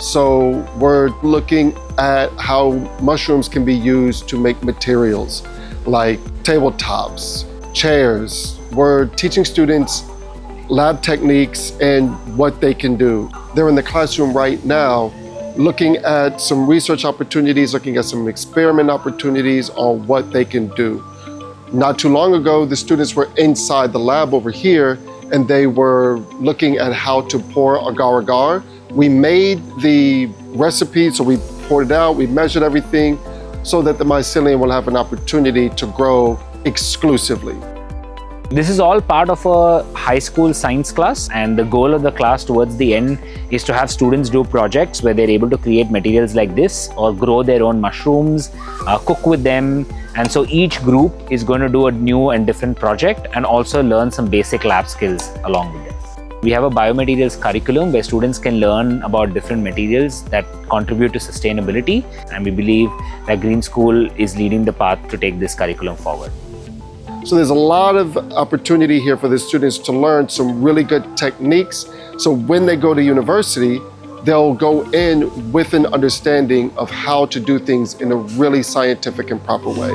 So we're looking at how mushrooms can be used to make materials like tabletops, chairs. We're teaching students lab techniques and what they can do. They're in the classroom right now looking at some research opportunities, looking at some experiment opportunities on what they can do. Not too long ago, the students were inside the lab over here and they were looking at how to pour agar-agar. We made the recipe, so we poured it out, we measured everything so that the mycelium will have an opportunity to grow exclusively. This is all part of a high school science class, and the goal of the class towards the end is to have students do projects where they're able to create materials like this or grow their own mushrooms, cook with them. And so each group is going to do a new and different project and also learn some basic lab skills along with it. We have a biomaterials curriculum where students can learn about different materials that contribute to sustainability, and we believe that Green School is leading the path to take this curriculum forward. So there's a lot of opportunity here for the students to learn some really good techniques. So when they go to university, they'll go in with an understanding of how to do things in a really scientific and proper way.